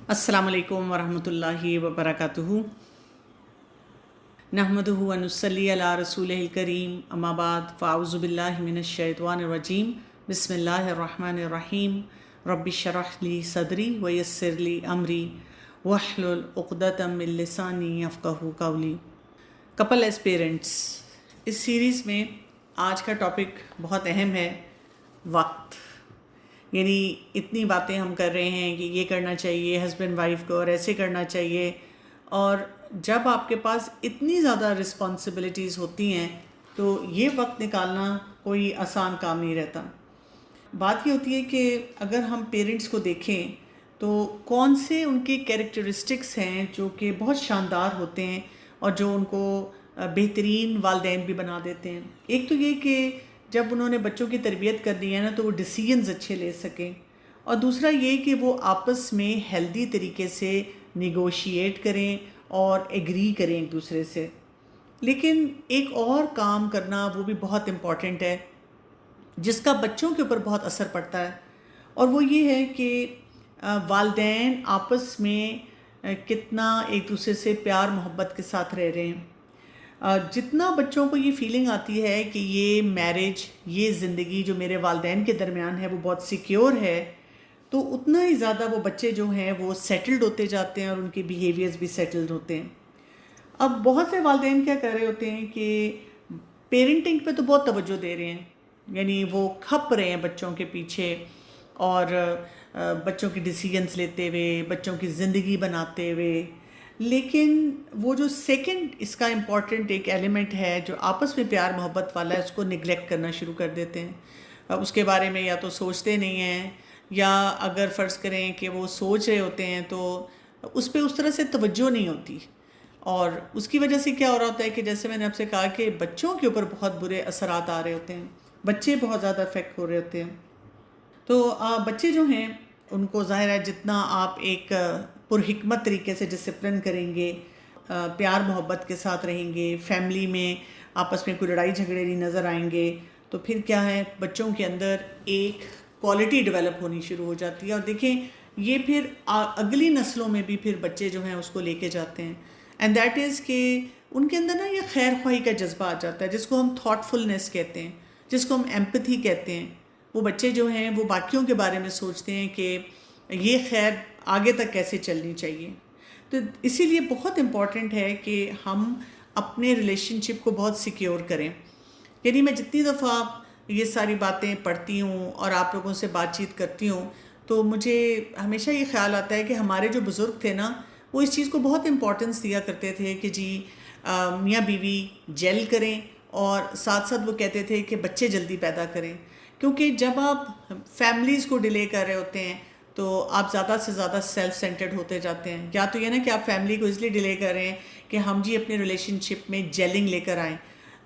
السلام علیکم ورحمۃ اللہ وبرکاتہ۔ نحمدہ و نصلی علی رسولہ الکریم، اما بعد فاعوذ باللہ من الشیطان الرجیم، بسم اللہ الرحمن الرحیم۔ رب اشرح لی صدری ویسر لی امری واحلل عقدۃ من لسانی یفقہوا قولی۔ کپل ایز پیرنٹس، اس سیریز میں آج کا ٹاپک بہت اہم ہے، وقت۔ یعنی اتنی باتیں ہم کر رہے ہیں کہ یہ کرنا چاہیے ہسبینڈ وائف کو اور ایسے کرنا چاہیے، اور جب آپ کے پاس اتنی زیادہ رسپانسبلٹیز ہوتی ہیں تو یہ وقت نکالنا کوئی آسان کام نہیں رہتا۔ بات یہ ہوتی ہے کہ اگر ہم پیرنٹس کو دیکھیں تو کون سے ان کے کیریکٹرسٹکس ہیں جو کہ بہت شاندار ہوتے ہیں اور جو ان کو بہترین والدین بھی بنا دیتے ہیں۔ ایک تو یہ کہ جب انہوں نے بچوں کی تربیت کرنی ہے نا تو وہ ڈیسیژنز اچھے لے سکیں، اور دوسرا یہ کہ وہ آپس میں ہیلدی طریقے سے نیگوشیٹ کریں اور ایگری کریں ایک دوسرے سے۔ لیکن ایک اور کام کرنا وہ بھی بہت امپورٹنٹ ہے جس کا بچوں کے اوپر بہت اثر پڑتا ہے، اور وہ یہ ہے کہ والدین آپس میں کتنا ایک دوسرے سے پیار محبت کے ساتھ رہ رہے ہیں۔ جتنا بچوں کو یہ فیلنگ آتی ہے کہ یہ میرج، یہ زندگی جو میرے والدین کے درمیان ہے وہ بہت سیکیور ہے، تو اتنا ہی زیادہ وہ بچے جو ہیں وہ سیٹلڈ ہوتے جاتے ہیں اور ان کے بیہیویئرز بھی سیٹلڈ ہوتے ہیں۔ اب بہت سے والدین کیا کر رہے ہوتے ہیں کہ پیرنٹنگ پہ تو بہت توجہ دے رہے ہیں، یعنی وہ کھپ رہے ہیں بچوں کے پیچھے، اور بچوں کی ڈیسیژنس لیتے ہوئے، بچوں کی زندگی بناتے ہوئے، لیکن وہ جو سیکنڈ اس کا امپورٹنٹ ایک ایلیمنٹ ہے جو آپس میں پیار محبت والا ہے، اس کو نگلیکٹ کرنا شروع کر دیتے ہیں۔ اس کے بارے میں یا تو سوچتے نہیں ہیں، یا اگر فرض کریں کہ وہ سوچ رہے ہوتے ہیں تو اس پہ اس طرح سے توجہ نہیں ہوتی، اور اس کی وجہ سے کیا ہو رہا ہوتا ہے کہ جیسے میں نے آپ سے کہا کہ بچوں کے اوپر بہت برے اثرات آ رہے ہوتے ہیں، بچے بہت زیادہ افیکٹ ہو رہے ہوتے ہیں۔ تو بچے جو ہیں ان کو ظاہر ہے جتنا آپ ایک پرحکمت طریقے سے ڈسپلن کریں گے، پیار محبت کے ساتھ رہیں گے، فیملی میں آپس میں کوئی لڑائی جھگڑے نہیں نظر آئیں گے، تو پھر کیا ہے بچوں کے اندر ایک کوالٹی ڈیولپ ہونی شروع ہو جاتی ہے، اور دیکھیں یہ پھر اگلی نسلوں میں بھی پھر بچے جو ہیں اس کو لے کے جاتے ہیں، اینڈ دیٹ از کہ ان کے اندر نا یہ خیر خواہی کا جذبہ آ جاتا ہے، جس کو ہم تھاٹ فلنس کہتے ہیں، جس کو ہم ایمپتھی کہتے ہیں۔ وہ بچے جو ہیں وہ باقیوں کے بارے میں سوچتے ہیں کہ یہ خیر آگے تک کیسے چلنی چاہیے۔ تو اسی لیے بہت امپورٹنٹ ہے کہ ہم اپنے ریلیشن شپ کو بہت سیکیور کریں۔ یعنی میں جتنی دفعہ یہ ساری باتیں پڑھتی ہوں اور آپ لوگوں سے بات چیت کرتی ہوں تو مجھے ہمیشہ یہ خیال آتا ہے کہ ہمارے جو بزرگ تھے نا وہ اس چیز کو بہت امپورٹنس دیا کرتے تھے کہ جی میاں بیوی جیل کریں، اور ساتھ ساتھ وہ کہتے تھے کہ بچے جلدی پیدا کریں، کیونکہ جب آپ فیملیز کو ڈیلے کر رہے ہوتے ہیں تو آپ زیادہ سے زیادہ سیلف سینٹرڈ ہوتے جاتے ہیں۔ یا تو یہ نا کہ آپ فیملی کو اس لیے ڈیلے کر رہے ہیں کہ ہم جی اپنے ریلیشن شپ میں جیلنگ لے کر آئیں،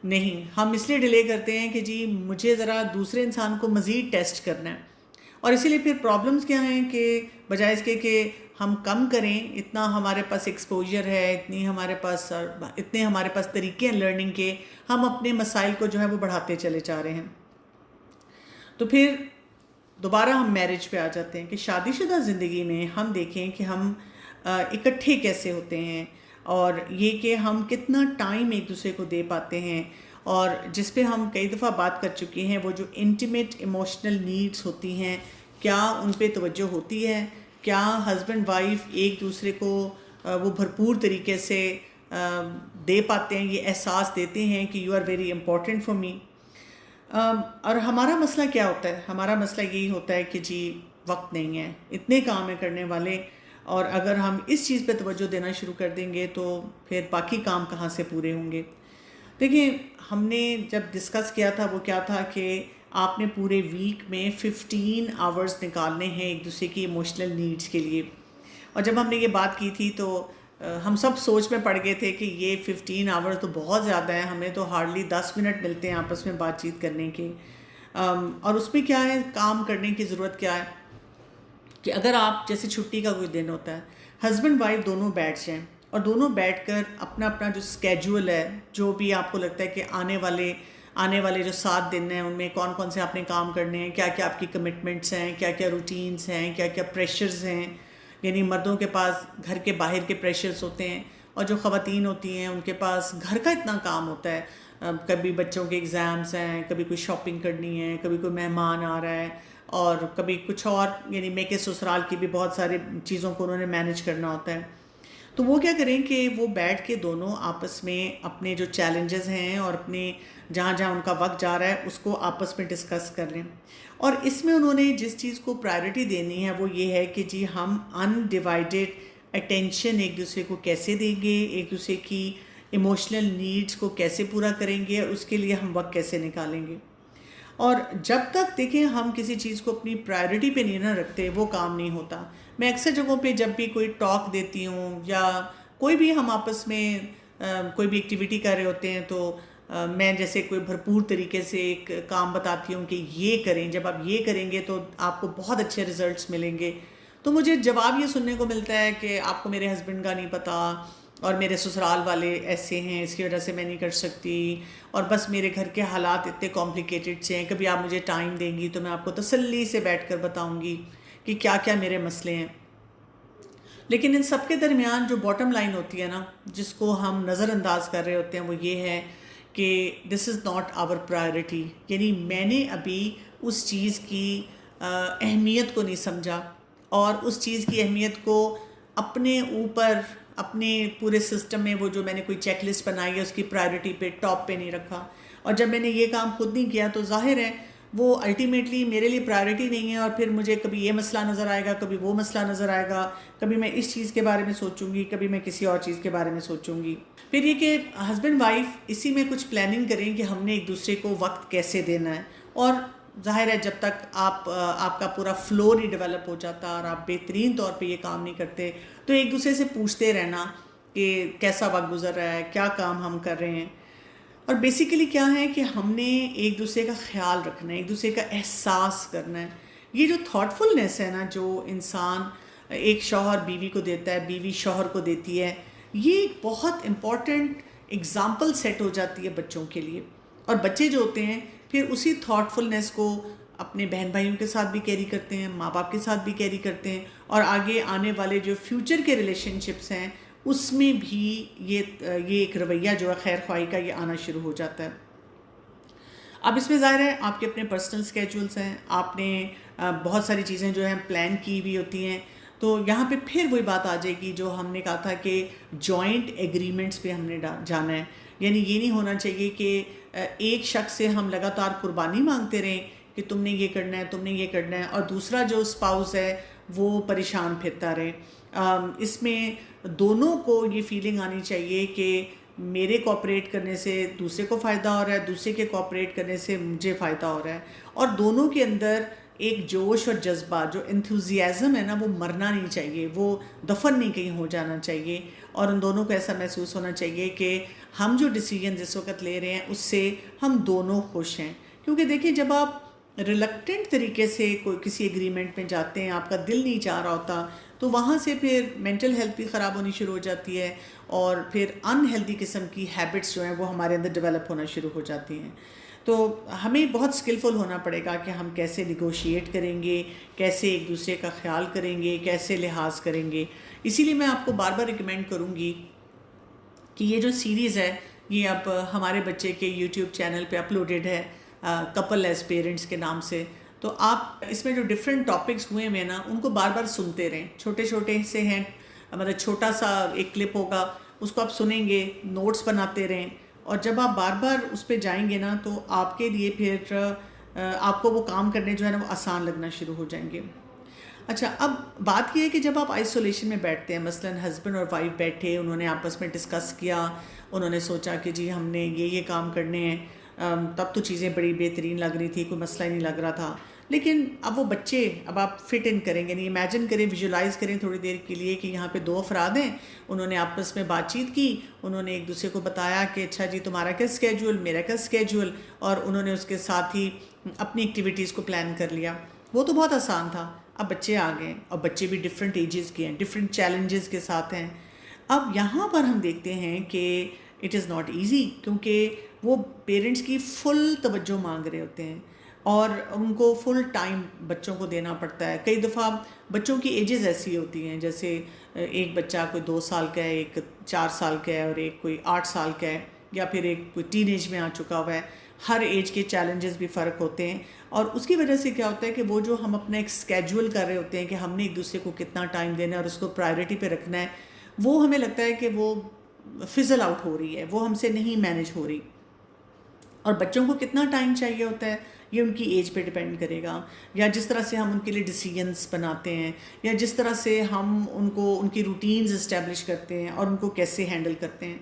نہیں، ہم اس لیے ڈیلے کرتے ہیں کہ جی مجھے ذرا دوسرے انسان کو مزید ٹیسٹ کرنا ہے، اور اسی لیے پھر پرابلمس کیا ہیں کہ بجائے اس کے کہ ہم کم کریں، اتنا ہمارے پاس ایکسپوجر ہے، اتنے ہمارے پاس طریقے ہیں لرننگ کے، ہم اپنے مسائل کو جو ہے وہ بڑھاتے چلے جا رہے ہیں۔ تو پھر دوبارہ ہم میرج پہ آ جاتے ہیں کہ شادی شدہ زندگی میں ہم دیکھیں کہ ہم اکٹھے کیسے ہوتے ہیں، اور یہ کہ ہم کتنا ٹائم ایک دوسرے کو دے پاتے ہیں، اور جس پہ ہم کئی دفعہ بات کر چکے ہیں، وہ جو انٹیمیٹ ایموشنل نیڈز ہوتی ہیں کیا ان پہ توجہ ہوتی ہے، کیا ہسبینڈ وائف ایک دوسرے کو وہ بھرپور طریقے سے دے پاتے ہیں، یہ احساس دیتے ہیں کہ you are very important for me. اور ہمارا مسئلہ کیا ہوتا ہے؟ ہمارا مسئلہ یہی ہوتا ہے کہ جی وقت نہیں ہے، اتنے کام ہیں کرنے والے، اور اگر ہم اس چیز پہ توجہ دینا شروع کر دیں گے تو پھر باقی کام کہاں سے پورے ہوں گے؟ دیکھیں ہم نے جب ڈسکس کیا تھا وہ کیا تھا کہ آپ نے پورے ویک میں 15 آورز نکالنے ہیں ایک دوسرے کی ایموشنل نیڈز کے لیے، اور جب ہم نے یہ بات کی تھی تو ہم سب سوچ میں پڑ گئے تھے کہ یہ 15 آور تو بہت زیادہ ہے، ہمیں تو ہارڈلی 10 منٹ ملتے ہیں آپس میں بات چیت کرنے کے، اور اس میں کیا ہے کام کرنے کی ضرورت کیا ہے کہ اگر آپ جیسے چھٹی کا کوئی دن ہوتا ہے، ہسبینڈ وائف دونوں بیٹھ جائیں اور دونوں بیٹھ کر اپنا اپنا جو اسکیجول ہے، جو بھی آپ کو لگتا ہے کہ آنے والے جو 7 دن ہیں ان میں کون کون سے آپ نے کام کرنے ہیں، کیا کیا آپ کی کمٹمنٹس ہیں، کیا کیا روٹینس ہیں، کیا کیا پریشرز ہیں، یعنی مردوں کے پاس گھر کے باہر کے پریشرز ہوتے ہیں، اور جو خواتین ہوتی ہیں ان کے پاس گھر کا اتنا کام ہوتا ہے، کبھی بچوں کے ایگزامز ہیں، کبھی کوئی شاپنگ کرنی ہے، کبھی کوئی مہمان آ رہا ہے، اور کبھی کچھ اور، یعنی میکے سسرال کی بھی بہت ساری چیزوں کو انہوں نے مینیج کرنا ہوتا ہے۔ تو وہ کیا کریں کہ وہ بیٹھ کے دونوں آپس میں اپنے جو چیلنجز ہیں اور اپنے جہاں جہاں ان کا وقت جا رہا ہے اس کو آپس میں ڈسکس کر لیں۔ اور اس میں انہوں نے جس چیز کو پرائرٹی دینی ہے وہ یہ ہے کہ جی ہم انڈیوائڈیڈ اٹینشن ایک دوسرے کو کیسے دیں گے، ایک دوسرے کی ایموشنل نیڈز کو کیسے پورا کریں گے، اور اس کے لیے ہم وقت کیسے نکالیں گے۔ اور جب تک دیکھیں ہم کسی چیز کو اپنی پرائرٹی پہ نہیں نہ رکھتے وہ کام نہیں ہوتا۔ میں اکثر جگہوں پہ جب بھی کوئی ٹاک دیتی ہوں یا کوئی بھی ہم آپس میں کوئی بھی ایکٹیویٹی کر رہے ہوتے ہیں، تو میں جیسے کوئی بھرپور طریقے سے ایک کام بتاتی ہوں کہ یہ کریں، جب آپ یہ کریں گے تو آپ کو بہت اچھے ریزلٹس ملیں گے، تو مجھے جواب یہ سننے کو ملتا ہے کہ آپ کو میرے ہسبینڈ کا نہیں پتہ، اور میرے سسرال والے ایسے ہیں اس کی وجہ سے میں نہیں کر سکتی، اور بس میرے گھر کے حالات اتنے کمپلیکیٹڈ سے ہیں، کبھی آپ مجھے ٹائم دیں گی تو میں آپ کو تسلی سے بیٹھ کر بتاؤں گی کہ کیا کیا میرے مسئلے ہیں۔ لیکن ان سب کے درمیان جو باٹم لائن ہوتی ہے نا، جس کو ہم نظر انداز کر رہے ہوتے ہیں، وہ یہ ہے کہ دس از ناٹ آور پرائرٹی، یعنی میں نے ابھی اس چیز کی اہمیت کو نہیں سمجھا، اور اس چیز کی اہمیت کو اپنے اوپر، اپنے پورے سسٹم میں وہ جو میں نے کوئی چیک لسٹ بنائی ہے اس کی پرائرٹی پہ ٹاپ پہ نہیں رکھا، اور جب میں نے یہ کام خود نہیں کیا تو ظاہر ہے وہ الٹیمیٹلی میرے لیے پرائرٹی نہیں ہے، اور پھر مجھے کبھی یہ مسئلہ نظر آئے گا، کبھی وہ مسئلہ نظر آئے گا، کبھی میں اس چیز کے بارے میں سوچوں گی، کبھی میں کسی اور چیز کے بارے میں سوچوں گی۔ پھر یہ کہ ہسبینڈ وائف اسی میں کچھ پلاننگ کریں کہ ہم نے ایک دوسرے کو وقت کیسے دینا ہے، اور ظاہر ہے جب تک آپ کا پورا فلو نہیں ڈیولپ ہو جاتا اور آپ بہترین طور پہ یہ کام نہیں کرتے، تو ایک دوسرے سے پوچھتے رہنا کہ کیسا وقت گزر رہا ہے، کیا کام ہم کر رہے ہیں، اور بیسیکلی کیا ہے کہ ہم نے ایک دوسرے کا خیال رکھنا ہے، ایک دوسرے کا احساس کرنا ہے۔ یہ جو تھاٹ فلنس ہے نا، جو انسان ایک شوہر بیوی کو دیتا ہے، بیوی شوہر کو دیتی ہے، یہ ایک بہت امپورٹنٹ اگزامپل سیٹ ہو جاتی ہے بچوں کے لیے، اور بچے جو ہوتے ہیں پھر اسی تھاٹ فلنس کو اپنے بہن بھائیوں کے ساتھ بھی کیری کرتے ہیں، ماں باپ کے ساتھ بھی کیری کرتے ہیں، اور آگے آنے والے جو فیوچر کے ریلیشن شپس ہیں اس میں بھی یہ ایک رویہ جو ہے خیر خواہی کا یہ آنا شروع ہو جاتا ہے۔ اب اس میں ظاہر ہے آپ کے اپنے پرسنل اسکیجولس ہیں، آپ نے بہت ساری چیزیں جو ہیں پلان کی ہوئی ہوتی ہیں، تو یہاں پہ پھر وہی بات آ جائے گی جو ہم نے کہا تھا کہ جوائنٹ ایگریمنٹس پہ ہم نے جانا ہے، یعنی یہ نہیں ہونا چاہیے کہ ایک شخص سے ہم لگاتار قربانی مانگتے رہیں کہ تم نے یہ کرنا ہے، تم نے یہ کرنا ہے، اور دوسرا جو اسپاؤس ہے وہ پریشان پھرتا رہے۔ اس میں دونوں کو یہ فیلنگ آنی چاہیے کہ میرے کوآپریٹ کرنے سے دوسرے کو فائدہ ہو رہا ہے، دوسرے کے کوآپریٹ کرنے سے مجھے فائدہ ہو رہا ہے، اور دونوں کے اندر ایک جوش اور جذبہ، جو انتھوزیازم ہے نا، وہ مرنا نہیں چاہیے، وہ دفن نہیں کہیں ہو جانا چاہیے، اور ان دونوں کو ایسا محسوس ہونا چاہیے کہ ہم جو ڈیسیجن اس وقت لے رہے ہیں اس سے ہم دونوں خوش ہیں۔ کیونکہ دیکھیں جب آپ ریلکٹنٹ طریقے سے کوئی کسی ایگریمنٹ میں جاتے ہیں، آپ کا دل نہیں چاہ رہا ہوتا، تو وہاں سے پھر مینٹل ہیلتھ بھی خراب ہونی شروع ہو جاتی ہے، اور پھر ان ہیلدی قسم کی ہیبٹس جو ہیں وہ ہمارے اندر ڈیولپ ہونا شروع ہو جاتی ہیں۔ تو ہمیں بہت اسکلفل ہونا پڑے گا کہ ہم کیسے نیگوشیٹ کریں گے، کیسے ایک دوسرے کا خیال کریں گے، کیسے لحاظ کریں گے۔ اسی لیے میں آپ کو بار بار ریکمینڈ کروں گی کہ یہ جو سیریز ہے یہ اب ہمارے بچے کے یوٹیوب چینل پہ اپلوڈڈ ہے، کپل ایز پیرنٹس کے نام سے، تو آپ اس میں جو ڈفرینٹ ٹاپکس ہوئے ہیں نا ان کو بار بار سنتے رہیں، چھوٹے چھوٹے سے ہیں، مطلب چھوٹا سا ایک کلپ ہوگا اس کو آپ سنیں گے، نوٹس بناتے رہیں، اور جب آپ بار بار اس پہ جائیں گے نا تو آپ کے لیے پھر آپ کو وہ کام کرنے جو ہے نا وہ آسان لگنا شروع ہو جائیں گے۔ اچھا، اب بات یہ ہے کہ جب آپ آئسولیشن میں بیٹھتے ہیں، مثلاً ہسبینڈ اور وائف بیٹھے، انہوں نے آپس میں ڈسکس کیا، انہوں نے سوچا کہ جی ہم نے یہ کام کرنے ہیں، تب تو چیزیں بڑی بہترین لگ رہی تھی، کوئی مسئلہ ہی نہیں لگ رہا تھا، لیکن اب وہ بچے، اب آپ فٹ ان کریں گے، یعنی امیجن کریں، ویژولائز کریں تھوڑی دیر کے لیے کہ یہاں پہ دو افراد ہیں، انہوں نے آپس میں بات چیت کی، انہوں نے ایک دوسرے کو بتایا کہ اچھا جی تمہارا کیا اسکیجول، میرا کیا اسکیجول، اور انہوں نے اس کے ساتھ ہی اپنی ایکٹیویٹیز کو پلان کر لیا۔ وہ تو بہت آسان تھا۔ اب بچے آ گئے، اور بچے بھی ڈفرینٹ ایجز کے ہیں، ڈفرینٹ چیلنجز کے ساتھ ہیں۔ اب یہاں پر ہم دیکھتے ہیں کہ اٹ از ناٹ ایزی، کیونکہ وہ پیرنٹس کی فل توجہ مانگ رہے ہوتے ہیں، اور ان کو فل ٹائم بچوں کو دینا پڑتا ہے. کئی دفعہ بچوں کی ایجز ایسی ہوتی ہیں، جیسے ایک بچہ کوئی 2 سال کا ہے، ایک 4 سال کا ہے، اور ایک کوئی 8 سال کا ہے، یا پھر ایک کوئی ٹین ایج میں آ چکا ہوا ہے. ہر ایج کے چیلنجز بھی فرق ہوتے ہیں، اور اس کی وجہ سے کیا ہوتا ہے کہ وہ جو ہم اپنا ایک اسکیجول کر رہے ہوتے ہیں کہ ہم نے ایک دوسرے کو کتنا ٹائم دینا ہے اور اس کو پرائرٹی پہ رکھنا ہے، وہ ہمیں لگتا ہے کہ وہ فزل آؤٹ ہو رہی ہے، وہ ہم سے نہیں مینج ہو رہی. اور بچوں کو کتنا ٹائم چاہیے ہوتا ہے یہ ان کی ایج پہ ڈیپینڈ کرے گا، یا جس طرح سے ہم ان کے لیے ڈیسیجنس بناتے ہیں، یا جس طرح سے ہم ان کو ان کی روٹینز اسٹیبلش کرتے ہیں اور ان کو کیسے ہینڈل کرتے ہیں.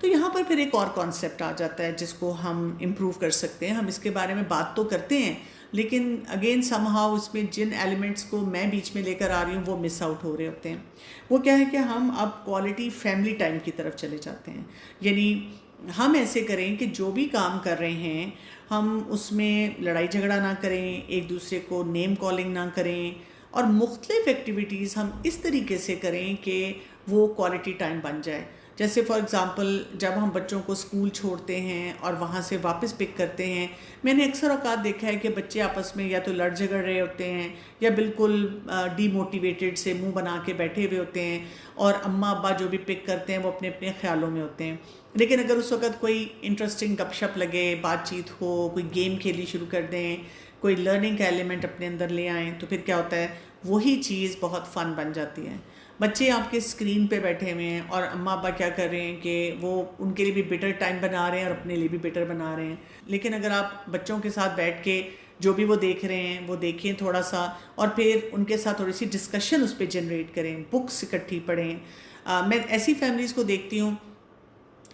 تو یہاں پر پھر ایک اور کانسیپٹ آ جاتا ہے جس کو ہم امپروو کر سکتے ہیں. ہم اس کے بارے میں بات تو کرتے ہیں، لیکن اگین سم ہاؤ اس میں جن ایلیمنٹس کو میں بیچ میں لے کر آ رہی ہوں وہ مس آؤٹ ہو رہے ہوتے ہیں. وہ کیا ہے کہ ہم اب کوالٹی فیملی ٹائم کی طرف چلے جاتے ہیں. یعنی ہم ایسے کریں کہ جو بھی کام کر رہے ہیں ہم اس میں لڑائی جھگڑا نہ کریں، ایک دوسرے کو نیم کالنگ نہ کریں، اور مختلف ایکٹیویٹیز ہم اس طریقے سے کریں کہ وہ کوالٹی ٹائم بن جائے. جیسے فار ایگزامپل جب ہم بچوں کو اسکول چھوڑتے ہیں اور وہاں سے واپس پک کرتے ہیں، میں نے اکثر اوقات دیکھا ہے کہ بچے آپس میں یا تو لڑ جھگڑ رہے ہوتے ہیں یا بالکل ڈی موٹیویٹڈ سے منہ بنا کے بیٹھے ہوئے ہوتے ہیں، اور اماں ابا جو بھی پک کرتے ہیں وہ اپنے اپنے خیالوں میں ہوتے ہیں. لیکن اگر اس وقت کوئی انٹرسٹنگ گپ شپ لگے، بات چیت ہو، کوئی گیم کھیلی شروع کر دیں، کوئی لرننگ کا ایلیمنٹ اپنے اندر لے آئیں، تو پھر کیا ہوتا ہے وہی چیز بہت فن بن جاتی ہے. بچے آپ کے اسکرین پہ بیٹھے ہوئے ہیں اور اماں ابا کیا کر رہے ہیں کہ وہ ان کے لیے بھی بیٹر ٹائم بنا رہے ہیں اور اپنے لیے بھی بیٹر بنا رہے ہیں. لیکن اگر آپ بچوں کے ساتھ بیٹھ کے جو بھی وہ دیکھ رہے ہیں وہ دیکھیں تھوڑا سا، اور پھر ان کے ساتھ تھوڑی سی ڈسکشن اس پہ جنریٹ کریں، بکس اکٹھی پڑھیں. میں ایسی فیملیز کو دیکھتی ہوں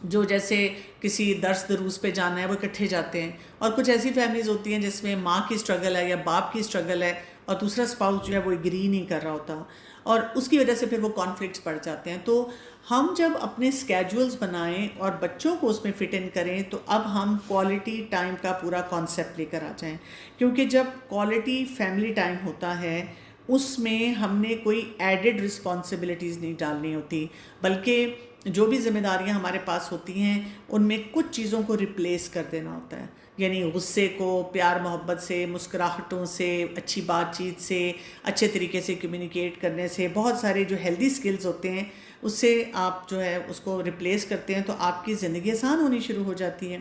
جو جیسے کسی درس دروس پہ جانا ہے وہ اکٹھے جاتے ہیں، اور کچھ ایسی فیملیز ہوتی ہیں جس میں ماں کی اسٹرگل ہے یا باپ کی اسٹرگل ہے اور دوسرا اسپاؤس جو ہے وہ اگری نہیں کر رہا ہوتا، اور اس کی وجہ سے پھر وہ کانفلکٹس بڑھ جاتے ہیں. تو ہم جب اپنے اسکیجولز بنائیں اور بچوں کو اس میں فٹ ان کریں تو اب ہم کوالٹی ٹائم کا پورا کانسیپٹ لے کر آ جائیں. کیونکہ جب کوالٹی فیملی ٹائم ہوتا ہے اس میں ہم نے کوئی ایڈڈ رسپانسبلٹیز نہیں ڈالنی ہوتی، بلکہ جو بھی ذمہ داریاں ہمارے پاس ہوتی ہیں ان میں کچھ چیزوں کو ریپلیس کر دینا ہوتا ہے. یعنی غصے کو پیار محبت سے، مسکراہٹوں سے، اچھی بات چیت سے، اچھے طریقے سے کمیونیکیٹ کرنے سے، بہت سارے جو ہیلدی سکلز ہوتے ہیں اس سے آپ جو ہے اس کو ریپلیس کرتے ہیں تو آپ کی زندگی آسان ہونی شروع ہو جاتی ہے.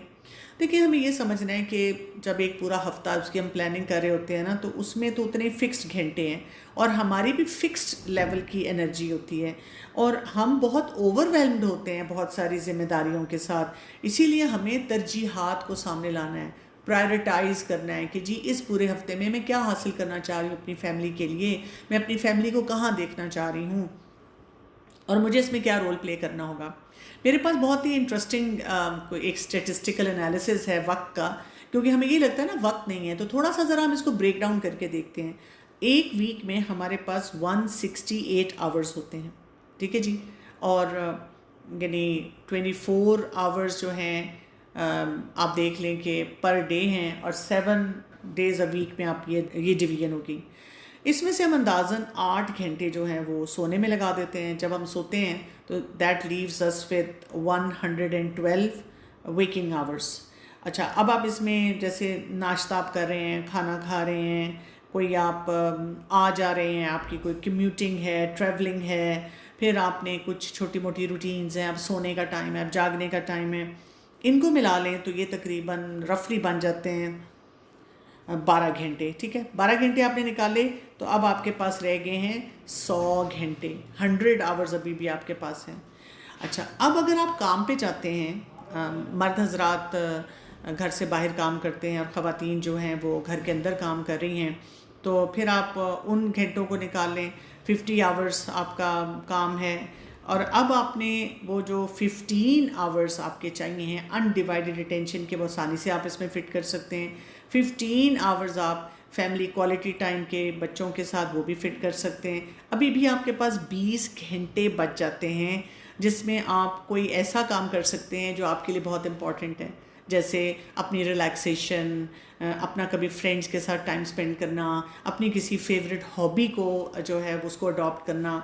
دیکھیے ہمیں یہ سمجھنا ہے کہ جب ایک پورا ہفتہ اس کی ہم پلاننگ کر رہے ہوتے ہیں نا تو اس میں تو اتنے فکسڈ گھنٹے ہیں اور ہماری بھی فکسڈ لیول کی انرجی ہوتی ہے، اور ہم بہت اوور ویلمڈ ہوتے ہیں بہت ساری ذمہ داریوں کے ساتھ. اسی لیے ہمیں ترجیحات کو سامنے لانا ہے، پرائرٹائز کرنا ہے کہ جی اس پورے ہفتے میں کوئی کیا حاصل کرنا چاہ رہی ہوں اپنی فیملی کے لیے، میں اپنی فیملی کو کہاں دیکھنا چاہ رہی ہوں اور مجھے اس میں کیا رول پلے کرنا ہوگا. میرے پاس بہت ہی انٹرسٹنگ ایک اسٹیٹسٹیکل انالیسز ہے وقت کا، کیونکہ ہمیں یہ لگتا ہے نا وقت نہیں ہے، تو تھوڑا سا ذرا ہم اس کو بریک ڈاؤن کر کے دیکھتے ہیں. ایک ویک میں ہمارے پاس 168 آورز ہوتے ہیں، ٹھیک ہے جی، اور یعنی 24 آورز جو ہیں آپ دیکھ لیں کہ پر ڈے ہیں، اور 7 ڈیز اے ویک میں آپ یہ ڈویژن ہوگی. اس میں سے ہم اندازاً 8 گھنٹے جو ہیں وہ سونے میں لگا دیتے ہیں. جب ہم سوتے ہیں تو that leaves us with 112 waking hours. اچھا اب آپ اس میں جیسے ناشتہ آپ کر رہے ہیں، کھانا کھا رہے ہیں، کوئی آپ آ جا رہے ہیں، آپ کی کوئی کمیوٹنگ ہے، ٹریولنگ ہے، پھر آپ نے کچھ چھوٹی موٹی روٹینز ہیں، اب سونے کا ٹائم ہے، اب جاگنے کا ٹائم ہے، ان کو ملا لیں تو یہ تقریباً رفلی بن جاتے ہیں 12 گھنٹے. ٹھیک ہے، 12 گھنٹے آپ نے نکالے تو اب آپ کے پاس رہ گئے ہیں 100 گھنٹے، 100 آورز ابھی بھی آپ کے پاس ہیں. اچھا اب اگر آپ کام پہ جاتے ہیں، مرد حضرات گھر سے باہر کام کرتے ہیں اور خواتین جو ہیں وہ گھر کے اندر کام کر رہی ہیں، تو پھر آپ ان گھنٹوں کو نکال لیں. 50 آورز آپ کا کام ہے، اور اب آپ نے وہ جو 15 آورز آپ کے چاہیے ہیں انڈیوائڈیڈ اٹینشن کے، وہ آسانی سے آپ اس میں فٹ کر سکتے ہیں. 15 آورز آپ فیملی کوالٹی ٹائم کے بچوں کے ساتھ وہ بھی فٹ کر سکتے ہیں. ابھی بھی آپ کے پاس 20 گھنٹے بچ جاتے ہیں جس میں آپ کوئی ایسا کام کر سکتے ہیں جو آپ کے لیے بہت امپورٹنٹ ہے، جیسے اپنی ریلیکسیشن، اپنا کبھی فرینڈس کے ساتھ ٹائم سپینڈ کرنا، اپنی کسی فیوریٹ ہابی کو جو ہے اس کو اڈاپٹ کرنا.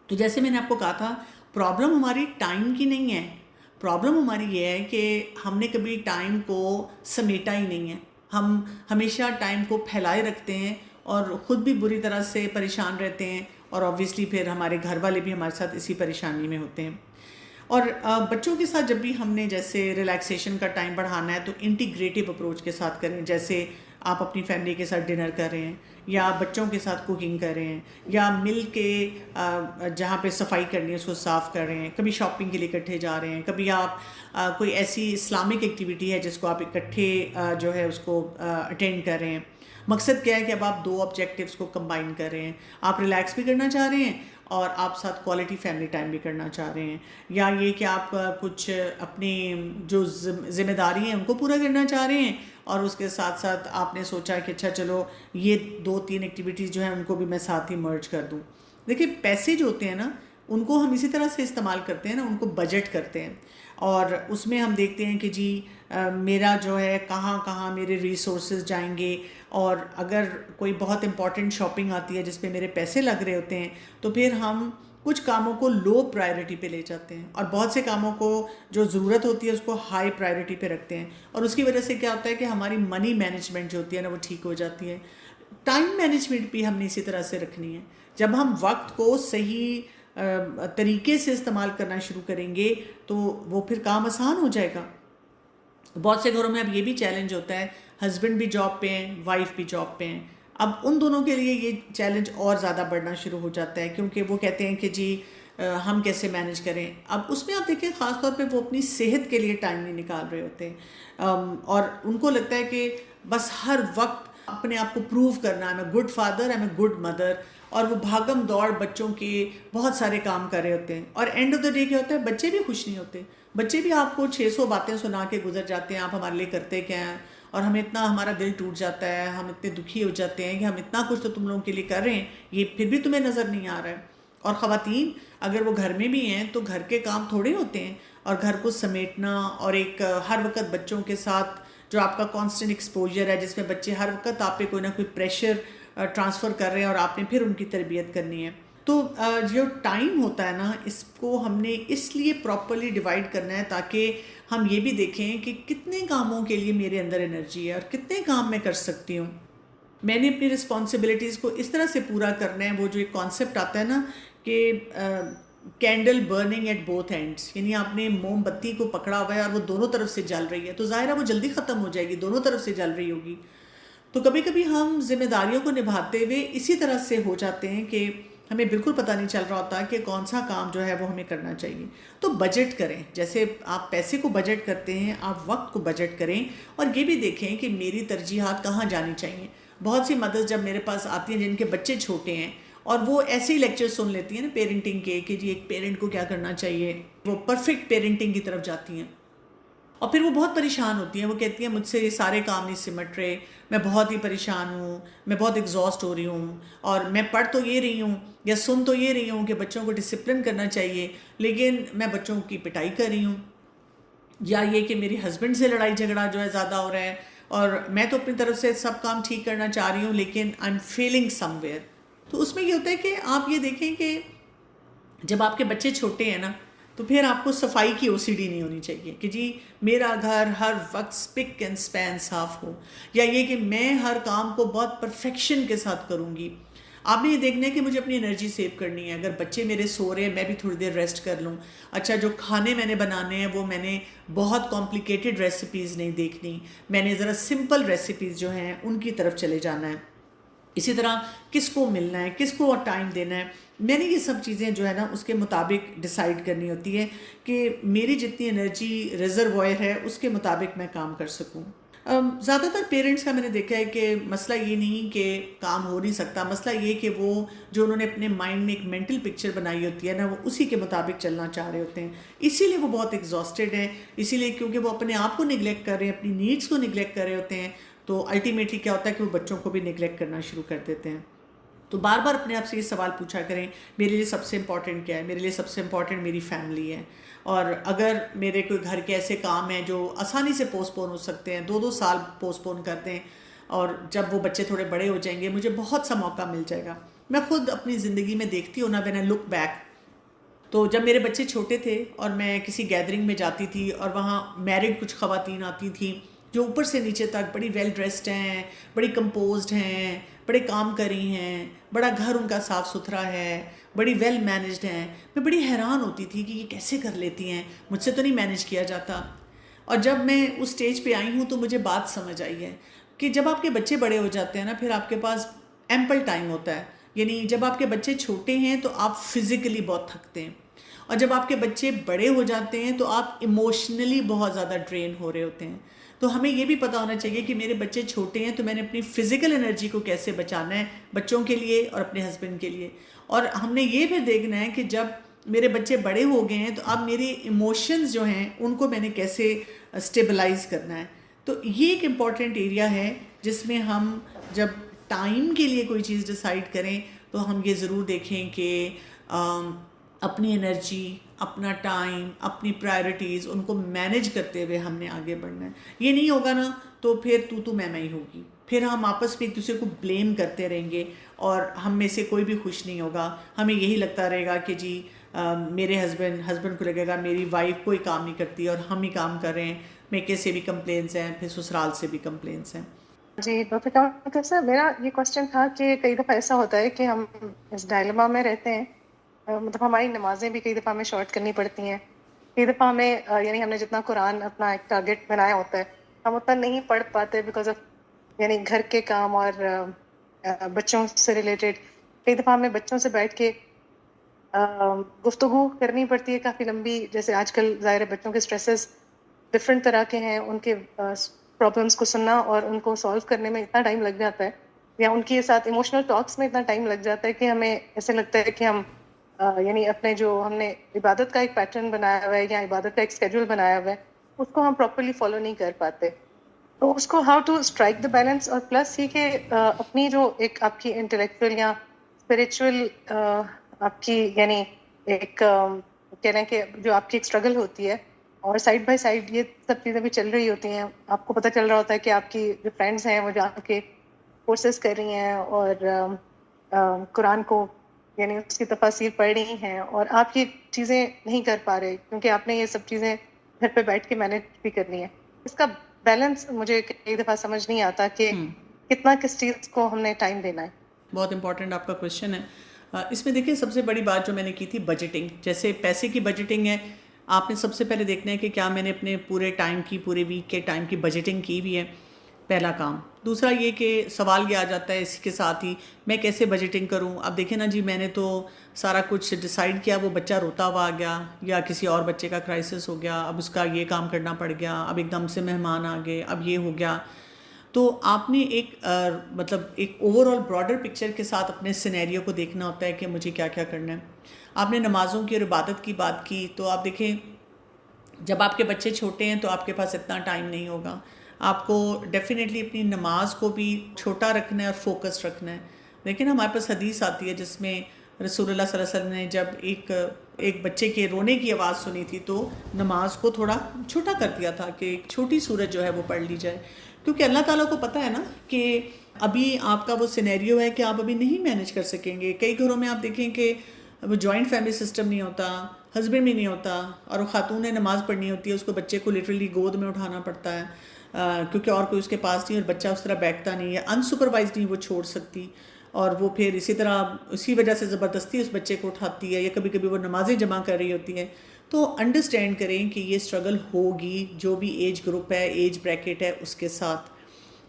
تو جیسے میں نے آپ کو کہا تھا پرابلم ہماری ٹائم کی نہیں ہے، پرابلم ہماری یہ ہے کہ ہم نے کبھی ٹائم کو سمیٹا ہی نہیں ہے. ہم ہمیشہ ٹائم کو پھیلائے رکھتے ہیں اور خود بھی بری طرح سے پریشان رہتے ہیں، اور آبویسلی پھر ہمارے گھر والے بھی ہمارے ساتھ اسی پریشانی میں ہوتے ہیں۔ اور بچوں کے ساتھ جب بھی ہم نے جیسے ریلیکسیشن کا ٹائم بڑھانا ہے تو انٹیگریٹو اپروچ کے ساتھ کریں، جیسے آپ اپنی فیملی کے ساتھ ڈنر کر رہے ہیں، یا بچوں کے ساتھ کوکنگ کر رہے ہیں، یا مل کے جہاں پہ صفائی کرنی ہے اس کو صاف کر رہے ہیں، کبھی شاپنگ کے لیے اکٹھے جا رہے ہیں، کبھی آپ کوئی ایسی اسلامک ایکٹیویٹی ہے جس کو آپ اکٹھے جو ہے اس کو اٹینڈ کر رہے ہیں۔ مقصد کیا ہے کہ اب آپ دو آبجیکٹیوز کو کمبائن کر رہے ہیں، آپ ریلیکس بھی کرنا چاہ رہے ہیں اور آپ ساتھ کوالٹی فیملی ٹائم بھی کرنا چاہ رہے ہیں، یا یہ کہ آپ کچھ اپنی جو ذمہ داری ہیں ان کو پورا کرنا چاہ رہے ہیں، اور اس کے ساتھ ساتھ آپ نے سوچا کہ اچھا چلو یہ 2-3 ایکٹیویٹیز جو ہیں ان کو بھی میں ساتھ ہی مرج کر دوں۔ دیکھیں پیسے جو ہوتے ہیں نا ان کو ہم اسی طرح سے استعمال کرتے ہیں نا، ان کو بجٹ کرتے ہیں، اور اس میں ہم دیکھتے ہیں کہ جی میرا جو ہے کہاں کہاں میرے ریسورسز جائیں گے، اور اگر کوئی بہت امپورٹنٹ شاپنگ آتی ہے جس پہ میرے پیسے لگ رہے ہوتے ہیں تو پھر ہم کچھ کاموں کو لو پرائرٹی پہ لے جاتے ہیں، اور بہت سے کاموں کو جو ضرورت ہوتی ہے اس کو ہائی پرائرٹی پہ رکھتے ہیں، اور اس کی وجہ سے کیا ہوتا ہے کہ ہماری منی مینجمنٹ جو ہوتی ہے نا وہ ٹھیک ہو جاتی ہے۔ ٹائم مینجمنٹ بھی ہم نے اسی طرح سے رکھنی ہے۔ جب ہم وقت کو صحیح طریقے سے استعمال کرنا شروع کریں گے تو وہ پھر کام آسان ہو جائے گا۔ بہت سے گھروں میں اب یہ بھی چیلنج ہوتا ہے، ہسبینڈ بھی جاب پہ ہیں، وائف بھی جاب پہ ہیں، اب ان دونوں کے لیے یہ چیلنج اور زیادہ بڑھنا شروع ہو جاتا ہے، کیونکہ وہ کہتے ہیں کہ جی ہم کیسے مینج کریں۔ اب اس میں آپ دیکھیں خاص طور پہ وہ اپنی صحت کے لیے ٹائم نہیں نکال رہے ہوتے ہیں، اور ان کو لگتا ہے کہ بس ہر وقت اپنے آپ کو پروو کرنا ہے، میں good father, am a good mother, اور وہ بھاگم دوڑ بچوں کے بہت سارے کام کر رہے ہوتے ہیں، اور اینڈ آف دا ڈے کیا ہوتا ہے بچے بھی خوش نہیں ہوتے، بچے بھی آپ کو 600 باتیں سنا کے گزر جاتے ہیں، آپ ہمارے لیے کرتے کیا ہیں، اور ہمیں اتنا ہمارا دل ٹوٹ جاتا ہے، ہم اتنے دکھی ہو جاتے ہیں کہ ہم اتنا کچھ تو تم لوگوں کے لیے کر رہے ہیں، یہ پھر بھی تمہیں نظر نہیں آ رہا ہے۔ اور خواتین اگر وہ گھر میں بھی ہیں تو گھر کے کام تھوڑے ہوتے ہیں، اور گھر کو سمیٹنا، اور ایک ہر وقت بچوں کے ساتھ جو آپ کا کانسٹنٹ ایکسپوجر ہے جس میں بچے ہر وقت آپ پہ کوئی نہ کوئی پریشر ٹرانسفر کر رہے ہیں اور آپ نے پھر ان کی تربیت کرنی ہے، تو جو ٹائم ہوتا ہے نا اس کو ہم نے اس لیے پراپرلی ڈیوائڈ کرنا ہے تاکہ ہم یہ بھی دیکھیں کہ کتنے کاموں کے لیے میرے اندر انرجی ہے اور کتنے کام میں کر سکتی ہوں۔ میں نے اپنی رسپانسبلٹیز کو اس طرح سے پورا کرنا ہے، وہ جو ایک کانسیپٹ آتا ہے نا کہ candle burning at both ends, یعنی آپ نے موم بتی کو پکڑا ہوا ہے اور وہ دونوں طرف سے جل رہی ہے، تو ظاہر ہے وہ جلدی ختم ہو جائے گی، دونوں طرف سے جل رہی ہوگی۔ تو کبھی کبھی ہم ذمہ داریوں کو نبھاتے ہوئے اسی طرح سے ہو جاتے ہیں کہ ہمیں بالکل پتہ نہیں چل رہا ہوتا کہ کون سا کام جو ہے وہ ہمیں کرنا چاہیے۔ تو بجٹ کریں، جیسے آپ پیسے کو بجٹ کرتے ہیں آپ وقت کو بجٹ کریں، اور یہ بھی دیکھیں کہ میری ترجیحات کہاں جانی چاہیے۔ بہت سی مدرس جب میرے پاس آتی ہیں جن کے بچے چھوٹے ہیں اور وہ ایسے ہی لیکچر سن لیتی ہیں نا پیرنٹنگ کے کہ جی ایک پیرنٹ کو کیا کرنا چاہیے، وہ پرفیکٹ پیرنٹنگ کی طرف جاتی ہیں، اور پھر وہ بہت پریشان ہوتی ہیں، وہ کہتی ہیں مجھ سے یہ سارے کام نہیں سمٹ رہے، میں بہت ہی پریشان ہوں، میں بہت ایگزاسٹ ہو رہی ہوں، اور میں پڑھ تو یہ رہی ہوں یا سن تو یہ رہی ہوں کہ بچوں کو ڈسپلن کرنا چاہیے، لیکن میں بچوں کی پٹائی کر رہی ہوں، یا یہ کہ میری ہسبینڈ سے لڑائی جھگڑا جو ہے زیادہ ہو رہا ہے، اور میں تو اپنی طرف سے سب کام ٹھیک کرنا چاہ رہی ہوں لیکن I am feeling some where. تو اس میں یہ ہوتا ہے کہ آپ یہ دیکھیں کہ جب آپ کے بچے چھوٹے ہیں نا تو پھر آپ کو صفائی کی OCD نہیں ہونی چاہیے کہ جی میرا گھر ہر وقت سپک اینڈ سپین صاف ہو، یا یہ کہ میں ہر کام کو بہت پرفیکشن کے ساتھ کروں گی۔ آپ نے یہ دیکھنا ہے کہ مجھے اپنی انرجی سیو کرنی ہے، اگر بچے میرے سو رہے ہیں میں بھی تھوڑی دیر ریسٹ کر لوں، اچھا جو کھانے میں نے بنانے ہیں وہ میں نے بہت کمپلیکیٹڈ ریسیپیز نہیں دیکھنی، میں نے ذرا سمپل ریسیپیز جو ہیں ان کی طرف چلے جانا ہے۔ اسی طرح کس کو ملنا ہے، کس کو ٹائم دینا ہے، میں نے یہ سب چیزیں جو ہے نا اس کے مطابق ڈیسائیڈ کرنی ہوتی ہے کہ میری جتنی انرجی ریزروائر ہے اس کے مطابق میں کام کر سکوں۔ زیادہ تر پیرنٹس کا میں نے دیکھا ہے کہ مسئلہ یہ نہیں کہ کام ہو نہیں سکتا، مسئلہ یہ کہ وہ جو انہوں نے اپنے مائنڈ میں ایک مینٹل پکچر بنائی ہوتی ہے نا وہ اسی کے مطابق چلنا چاہ رہے ہوتے ہیں، اسی لیے وہ بہت ایگزاسٹڈ ہیں، اسی لیے کیونکہ وہ اپنے آپ کو نگلیکٹ کر رہے ہیں، اپنی نیڈس کو نگلیکٹ کر رہے ہوتے ہیں، تو الٹیمیٹلی کیا ہوتا ہے کہ وہ بچوں کو بھی نگلیکٹ کرنا شروع کر دیتے ہیں۔ تو بار بار اپنے آپ سے یہ سوال پوچھا کریں میرے لیے سب سے امپورٹنٹ کیا ہے، میرے لیے سب سے امپورٹنٹ میری فیملی ہے، اور اگر میرے کوئی گھر کے ایسے کام ہیں جو آسانی سے پوسٹ پون ہو سکتے ہیں، 2-2 سال پوسٹ پون کر دیں، اور جب وہ بچے تھوڑے بڑے ہو جائیں گے مجھے بہت سا موقع مل جائے گا۔ میں خود اپنی زندگی میں دیکھتی ہوں نا، وین آئی لک بیک، تو جب میرے بچے چھوٹے تھے اور میں کسی گیدرنگ میں جاتی تھی اور وہاں میرڈ کچھ خواتین آتی تھیں جو اوپر سے نیچے تک بڑی ویل ڈریسڈ ہیں، بڑی کمپوزڈ ہیں، بڑے کام کری ہیں، بڑا گھر ان کا صاف ستھرا ہے، بڑی ویل مینجڈ ہیں، میں بڑی حیران ہوتی تھی کہ یہ کیسے کر لیتی ہیں، مجھ سے تو نہیں مینج کیا جاتا. اور جب میں اس سٹیج پہ آئی ہوں تو مجھے بات سمجھ آئی ہے کہ جب آپ کے بچے بڑے ہو جاتے ہیں نا، پھر آپ کے پاس ایمپل ٹائم ہوتا ہے. یعنی جب آپ کے بچے چھوٹے ہیں تو آپ فزیکلی بہت تھکتے ہیں، اور جب آپ کے بچے بڑے ہو جاتے ہیں تو آپ ایموشنلی بہت زیادہ ڈرین ہو رہے ہوتے ہیں. تو ہمیں یہ بھی پتہ ہونا چاہیے کہ میرے بچے چھوٹے ہیں تو میں نے اپنی فزیکل انرجی کو کیسے بچانا ہے بچوں کے لیے اور اپنے ہسبینڈ کے لیے. اور ہم نے یہ بھی دیکھنا ہے کہ جب میرے بچے بڑے ہو گئے ہیں تو اب میری ایموشنز جو ہیں ان کو میں نے کیسے اسٹیبلائز کرنا ہے. تو یہ ایک امپورٹنٹ ایریا ہے جس میں ہم جب ٹائم کے لیے کوئی چیز ڈیسائیڈ کریں تو ہم یہ ضرور دیکھیں کہ اپنی انرجی، اپنا ٹائم، اپنی پرائرٹیز ان کو مینج کرتے ہوئے ہم نے آگے بڑھنا ہے. یہ نہیں ہوگا نا تو پھر تو میں ہی ہوگی، پھر ہم آپس میں ایک دوسرے کو بلیم کرتے رہیں گے اور ہم میں سے کوئی بھی خوش نہیں ہوگا. ہمیں یہی لگتا رہے گا کہ جی میرے ہسبینڈ کو لگے گا میری وائف کوئی کام نہیں کرتی اور ہم ہی کام کر رہے ہیں. میکے سے بھی کمپلینس ہیں، پھر سسرال سے بھی کمپلینس ہیں. جی ڈاکٹر کمال صاحب، میرا یہ کوشچن تھا کہ کئی دفعہ ایسا ہوتا ہے کہ ہم اس ڈائلما میں رہتے ہیں، مطلب ہماری نمازیں بھی کئی دفعہ ہمیں شارٹ کرنی پڑتی ہیں. کئی دفعہ ہمیں یعنی ہم نے جتنا قرآن اپنا ایک ٹارگیٹ بنایا ہوتا ہے ہم اتنا نہیں پڑھ پاتے بیکاز آف یعنی گھر کے کام اور بچوں سے ریلیٹڈ. کئی دفعہ ہمیں بچوں سے بیٹھ کے گفتگو کرنی پڑتی ہے کافی لمبی، جیسے آج کل ظاہر ہے بچوں کے اسٹریسز ڈفرینٹ طرح کے ہیں، ان کے پرابلمس کو سننا اور ان کو سالو کرنے میں اتنا ٹائم لگ جاتا ہے، یا ان کے ساتھ ایموشنل ٹاکس میں اتنا ٹائم لگ جاتا ہے کہ ہمیں ایسے لگتا ہے کہ ہم یعنی اپنے جو ہم نے عبادت کا ایک پیٹرن بنایا ہوا ہے یا عبادت کا ایک اسکیڈول بنایا ہوا ہے اس کو ہم پراپرلی فالو نہیں کر پاتے. تو اس کو how to strike the balance, اور پلس یہ کہ اپنی جو ایک آپ کی انٹلیکچوئل یا اسپریچول آپ کی یعنی ایک کہہ رہے ہیں کہ جو آپ کی ایک اسٹرگل ہوتی ہے اور سائڈ بائی سائڈ یہ سب چیزیں بھی چل رہی ہوتی ہیں. آپ کو پتہ چل رہا ہوتا ہے کہ آپ کی جو فرینڈس ہیں وہ جا کے کورسز کر رہی ہیں اور قرآن کو یعنی اس کی تفاسیر پڑھ رہی ہیں، اور آپ یہ چیزیں نہیں کر پا رہے کیونکہ آپ نے یہ سب چیزیں گھر پہ بیٹھ کے مینیج بھی کرنی ہے. اس کا بیلنس مجھے کئی دفعہ سمجھ نہیں آتا کہ کتنا کس چیز کو ہم نے ٹائم دینا ہے. بہت امپورٹنٹ آپ کا کویشچن ہے. اس میں دیکھیں سب سے بڑی بات جو میں نے کی تھی بجٹنگ. جیسے پیسے کی بجٹنگ ہے، آپ نے سب سے پہلے دیکھنا ہے کہ کیا میں نے اپنے پورے ٹائم کی، پورے ویک کے ٹائم کی بجٹنگ کی ہوئی ہے، پہلا کام. دوسرا یہ کہ سوال یہ آ جاتا ہے اس کے ساتھ ہی میں کیسے بجٹنگ کروں. اب دیکھیں نا جی، میں نے تو سارا کچھ ڈیسائیڈ کیا، وہ بچہ روتا ہوا آ گیا یا کسی اور بچے کا کرائسس ہو گیا، اب اس کا یہ کام کرنا پڑ گیا، اب ایک دم سے مہمان آ گئے، اب یہ ہو گیا. تو آپ نے ایک مطلب ایک اوور آل براڈر پکچر کے ساتھ اپنے سینیریو کو دیکھنا ہوتا ہے کہ مجھے کیا کیا کرنا ہے. آپ نے نمازوں کی اور عبادت کی بات کی، تو آپ دیکھیں جب آپ کے بچے چھوٹے ہیں تو آپ کے پاس اتنا ٹائم نہیں ہوگا. آپ کو ڈیفینیٹلی اپنی نماز کو بھی چھوٹا رکھنا ہے اور فوکس رکھنا ہے. لیکن ہمارے پاس حدیث آتی ہے جس میں رسول اللہ صلی اللہ علیہ وسلم نے جب ایک بچے کے رونے کی آواز سنی تھی تو نماز کو تھوڑا چھوٹا کر دیا تھا کہ ایک چھوٹی سورت جو ہے وہ پڑھ لی جائے. کیونکہ اللہ تعالیٰ کو پتہ ہے نا کہ ابھی آپ کا وہ سینیریو ہے کہ آپ ابھی نہیں مینج کر سکیں گے. کئی گھروں میں آپ دیکھیں کہ وہ جوائنٹ فیملی سسٹم نہیں ہوتا، ہسبینڈ بھی نہیں ہوتا، اور وہ خاتون نے نماز پڑھنی ہوتی ہے، اس کو بچے کو لٹرلی گود میں اٹھانا پڑتا ہے کیونکہ اور کوئی اس کے پاس نہیں، اور بچہ اس طرح بیٹھتا نہیں ہے، انسپروائز نہیں وہ چھوڑ سکتی، اور وہ پھر اسی طرح اسی وجہ سے زبردستی اس بچے کو اٹھاتی ہے، یا کبھی کبھی وہ نمازیں جمع کر رہی ہوتی ہیں. تو انڈرسٹینڈ کریں کہ یہ اسٹرگل ہوگی جو بھی ایج گروپ ہے، ایج بریکٹ ہے اس کے ساتھ.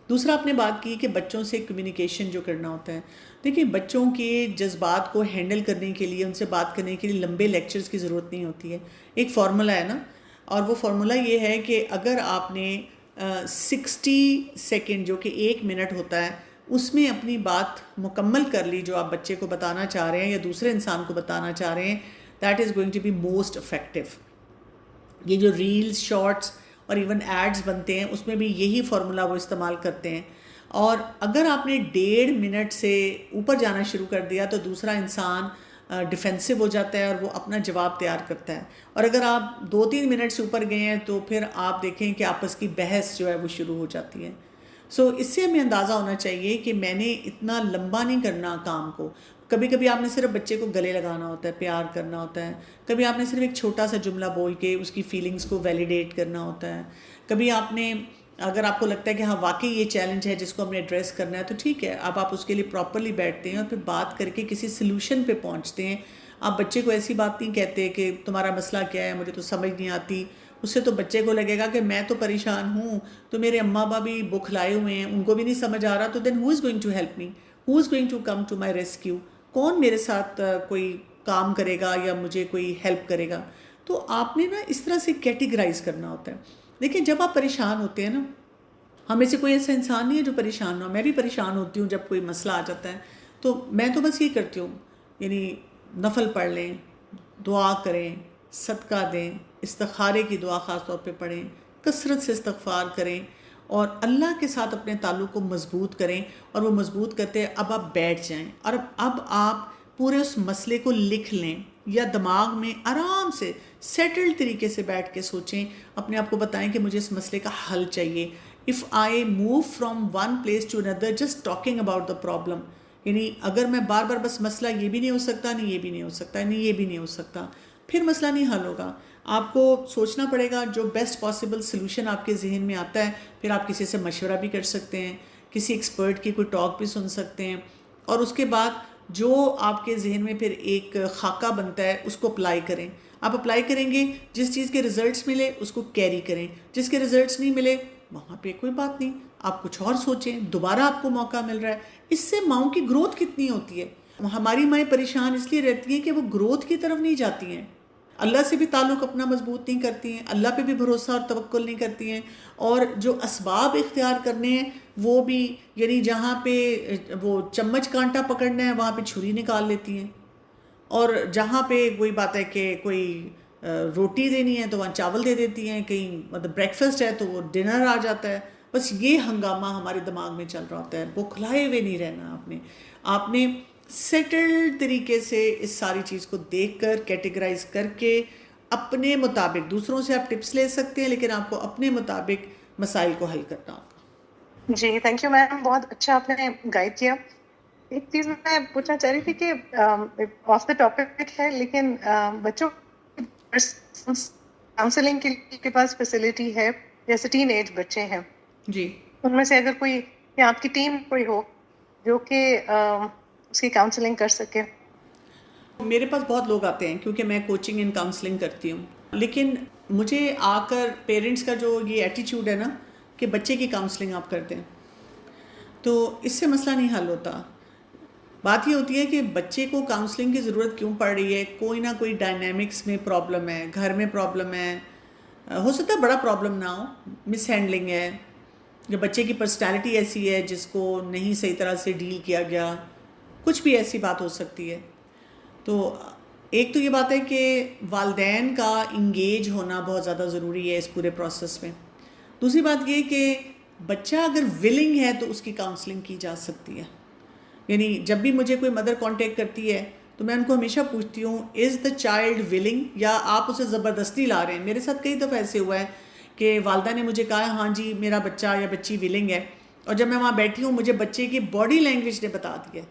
دوسرا آپ نے بات کی کہ بچوں سے کمیونیکیشن جو کرنا ہوتا ہے. دیکھیں بچوں کے جذبات کو ہینڈل کرنے کے لیے، ان سے بات کرنے کے لیے لمبے لیکچرز کی ضرورت نہیں ہوتی ہے. ایک فارمولہ ہے نا، اور وہ فارمولہ یہ ہے کہ اگر آپ نے 60 سیکنڈ جو کہ 1 منٹ ہوتا ہے اس میں اپنی بات مکمل کر لی جو آپ بچے کو بتانا چاہ رہے ہیں یا دوسرے انسان کو بتانا چاہ رہے ہیں، that is going to be most effective. یہ جو ریلز، شارٹس اور ایون ایڈز بنتے ہیں اس میں بھی یہی فارمولہ وہ استعمال کرتے ہیں. اور اگر آپ نے 1.5 منٹ سے اوپر جانا شروع کر دیا تو دوسرا انسان ڈیفینسو ہو جاتا ہے اور وہ اپنا جواب تیار کرتا ہے. اور اگر آپ 2-3 منٹ سے اوپر گئے ہیں تو پھر آپ دیکھیں کہ آپس کی بحث جو ہے وہ شروع ہو جاتی ہے. سو اس سے ہمیں اندازہ ہونا چاہیے کہ میں نے اتنا لمبا نہیں کرنا کام کو. کبھی کبھی آپ نے صرف بچے کو گلے لگانا ہوتا ہے، پیار کرنا ہوتا ہے. کبھی آپ نے صرف ایک چھوٹا سا جملہ بول کے اس کی فیلنگز کو ویلیڈیٹ کرنا ہوتا ہے. کبھی آپ نے اگر آپ کو لگتا ہے کہ ہاں واقعی یہ چیلنج ہے جس کو ہم نے ایڈریس کرنا ہے تو ٹھیک ہے، اب آپ اس کے لیے پراپرلی بیٹھتے ہیں اور پھر بات کر کے کسی سلوشن پہ پہنچتے ہیں. آپ بچے کو ایسی بات نہیں کہتے کہ تمہارا مسئلہ کیا ہے، مجھے تو سمجھ نہیں آتی. اس سے تو بچے کو لگے گا کہ میں تو پریشان ہوں، تو میرے اماں ابا بھی بکھلائے ہوئے ہیں، ان کو بھی نہیں سمجھ آ رہا، تو then who is going to help me, who is going to come to my rescue, کون میرے ساتھ کوئی کام کرے گا یا مجھے کوئی ہیلپ کرے گا. تو آپ نے نا اس طرح سے کیٹیگرائز کرنا ہوتا ہے. دیکھیں جب آپ پریشان ہوتے ہیں نا، ہمیں سے کوئی ایسا انسان نہیں ہے جو پریشان نہ ہو. میں بھی پریشان ہوتی ہوں جب کوئی مسئلہ آ جاتا ہے، تو میں تو بس یہ کرتی ہوں، یعنی نفل پڑھ لیں، دعا کریں، صدقہ دیں، استخارے کی دعا خاص طور پہ پڑھیں، کثرت سے استغفار کریں اور اللہ کے ساتھ اپنے تعلق کو مضبوط کریں. اور وہ مضبوط کرتے اب آپ بیٹھ جائیں اور اب آپ پورے اس مسئلے کو لکھ لیں یا دماغ میں آرام سے سیٹلڈ طریقے سے بیٹھ کے سوچیں، اپنے آپ کو بتائیں کہ مجھے اس مسئلے کا حل چاہیے. If I move from one place to another just talking about the problem, یعنی اگر میں بار بار بس مسئلہ یہ بھی نہیں ہو سکتا، نہیں یہ بھی نہیں ہو سکتا، نہیں یہ بھی نہیں ہو سکتا، پھر مسئلہ نہیں حل ہوگا. آپ کو سوچنا پڑے گا جو بیسٹ پاسبل سلوشن آپ کے ذہن میں آتا ہے. پھر آپ کسی سے مشورہ بھی کر سکتے ہیں، کسی ایکسپرٹ کی کوئی ٹاک بھی سن سکتے ہیں، اور اس کے بعد جو آپ کے ذہن میں پھر ایک خاکہ بنتا ہے اس کو اپلائی کریں. آپ اپلائی کریں گے، جس چیز کے ریزلٹس ملے اس کو کیری کریں، جس کے ریزلٹس نہیں ملے وہاں پہ کوئی بات نہیں، آپ کچھ اور سوچیں، دوبارہ آپ کو موقع مل رہا ہے. اس سے ماؤں کی گروتھ کتنی ہوتی ہے. ہماری مائیں پریشان اس لیے رہتی ہیں کہ وہ گروتھ کی طرف نہیں جاتی ہیں، اللہ سے بھی تعلق اپنا مضبوط نہیں کرتی ہیں، اللہ پہ بھی بھروسہ اور توکل نہیں کرتی ہیں، اور جو اسباب اختیار کرنے ہیں وہ بھی، یعنی جہاں پہ وہ چمچ کانٹا پکڑنا ہے وہاں پہ چھری نکال لیتی ہیں، اور جہاں پہ کوئی بات ہے کہ کوئی روٹی دینی ہے تو وہاں چاول دے دیتی ہیں، کہیں مطلب بریکفسٹ ہے تو وہ ڈنر آ جاتا ہے. بس یہ ہنگامہ ہمارے دماغ میں چل رہا ہوتا ہے. بکھلائے ہوئے نہیں رہنا. آپ نے سیٹلڈ طریقے سے اس ساری چیز کو دیکھ کر کیٹیگرائز کر کے اپنے مطابق، دوسروں سے آپ ٹپس لے سکتے ہیں لیکن آپ کو اپنے مطابق مسائل کو حل کرنا ہوگا. جی تھینک یو میم، بہت اچھا آپ نے گائیڈ کیا. ایک چیز میں پوچھنا چاہ رہی تھی کہ آف دا ٹاپک ہے، لیکن بچوں کاؤنسلنگ کے پاس فیسلٹی ہے، جیسے ٹین ایج بچے ہیں، جی ان میں سے اگر کوئی یا آپ کی ٹیم کوئی ہو جو کہ اس کی کاؤنسلنگ کر سکے. میرے پاس بہت لوگ آتے ہیں کیونکہ میں کوچنگ اینڈ کاؤنسلنگ کرتی ہوں، لیکن مجھے آ کر پیرنٹس کا جو یہ ایٹیچیوڈ ہے نا کہ بچے کی کاؤنسلنگ آپ کرتے ہیں، تو اس سے مسئلہ نہیں حل ہوتا. بات یہ ہوتی ہے کہ بچے کو کاؤنسلنگ کی ضرورت کیوں پڑ رہی ہے. کوئی نہ کوئی ڈائنامکس میں پرابلم ہے، گھر میں پرابلم ہے، ہو سکتا ہے بڑا پرابلم نہ ہو، مس ہینڈلنگ ہے، یا بچے کی پرسنالٹی ایسی ہے جس کو نہیں صحیح طرح سے ڈیل کیا گیا، کچھ بھی ایسی بات ہو سکتی ہے. تو ایک تو یہ بات ہے کہ والدین کا انگیج ہونا بہت زیادہ ضروری ہے اس پورے پروسیس میں. دوسری بات یہ کہ بچہ اگر ولنگ ہے تو اس کی کاؤنسلنگ کی جا سکتی ہے. یعنی جب بھی مجھے کوئی مدر کانٹیکٹ کرتی ہے تو میں ان کو ہمیشہ پوچھتی ہوں از دا چائلڈ ولنگ، یا آپ اسے زبردستی لا رہے ہیں. میرے ساتھ کئی دفعہ ایسے ہوا ہے کہ والدہ نے مجھے کہا ہاں جی میرا بچہ یا بچی ولنگ ہے، اور جب میں وہاں بیٹھی ہوں مجھے بچے کی باڈی لینگویج نے بتا دیا ہے،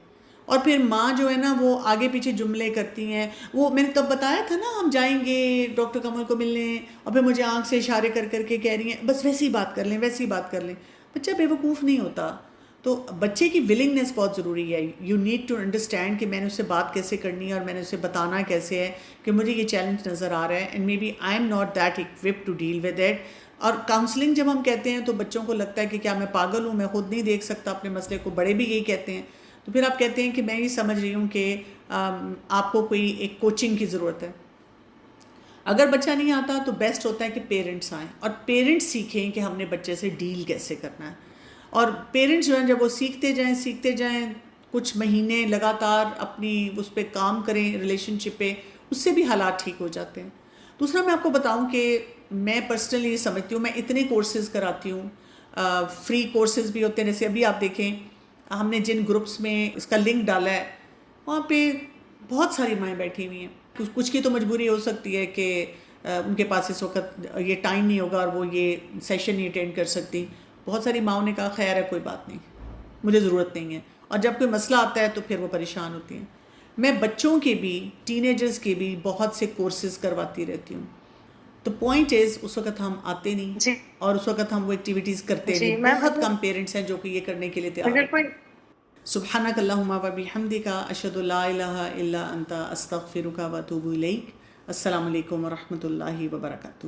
اور پھر ماں جو ہے نا وہ آگے پیچھے جملے کرتی ہیں. وہ میں نے تب بتایا تھا نا ہم جائیں گے ڈاکٹر کمل کو ملنے، اور پھر مجھے آنکھ سے اشارے کر کر کے کہہ رہی ہیں بس ویسی بات کر لیں ویسی بات کر لیں. بچہ بے وقوف نہیں ہوتا. تو بچے کی ولنگنیس بہت ضروری ہے. یو نیڈ ٹو انڈرسٹینڈ کہ میں نے اسے بات کیسے کرنی ہے اور میں نے اسے بتانا کیسے ہے کہ مجھے یہ چیلنج نظر آ رہا ہے، and may be I am not that equipped to deal with it. اور کاؤنسلنگ جب ہم کہتے ہیں تو بچوں کو لگتا ہے کہ کیا میں پاگل ہوں، میں خود نہیں دیکھ سکتا اپنے مسئلے کو. بڑے بھی یہی کہتے ہیں. تو پھر آپ کہتے ہیں کہ میں یہ سمجھ رہی ہوں کہ آپ کو کوئی ایک کوچنگ کی ضرورت ہے. اگر بچہ نہیں آتا تو بیسٹ ہوتا ہے کہ پیرنٹس آئیں اور پیرنٹس سیکھیں کہ ہم نے بچے سے ڈیل کیسے کرنا ہے. اور پیرنٹس جو ہیں جب وہ سیکھتے جائیں کچھ مہینے لگاتار اپنی اس پہ کام کریں ریلیشن شپ پہ، اس سے بھی حالات ٹھیک ہو جاتے ہیں. دوسرا میں آپ کو بتاؤں کہ میں پرسنلی یہ سمجھتی ہوں، میں اتنے کورسز کراتی ہوں، فری کورسز بھی ہوتے ہیں. جیسے ابھی آپ دیکھیں ہم نے جن گروپس میں اس کا لنک ڈالا ہے وہاں پہ بہت ساری مائیں بیٹھی ہوئی ہیں. کچھ کی تو مجبوری ہو سکتی ہے کہ ان کے پاس اس وقت یہ ٹائم نہیں ہوگا اور وہ یہ سیشن نہیں اٹینڈ کر سکتی. بہت ساری ماؤں نے کہا خیر ہے کوئی بات نہیں، مجھے ضرورت نہیں ہے، اور جب کوئی مسئلہ آتا ہے تو پھر وہ پریشان ہوتی ہیں. میں بچوں کے بھی ٹین ایجرز کے بھی بہت سے کورسز کرواتی رہتی ہوں. تو پوائنٹ از اس وقت ہم آتے نہیں جی اور اس وقت ہم وہ ایکٹیویٹیز کرتے جی نہیں. میم بہت کم پیرنٹس ہیں جو کہ یہ کرنے کے لیے تیار اگر ہوتے کوئی ہیں. سبحانک اللہم و بحمدک اشہد لا الہ الا انت استغفرک و اتوب الیک. السلام علیکم و رحمۃ اللہ وبرکاتہ.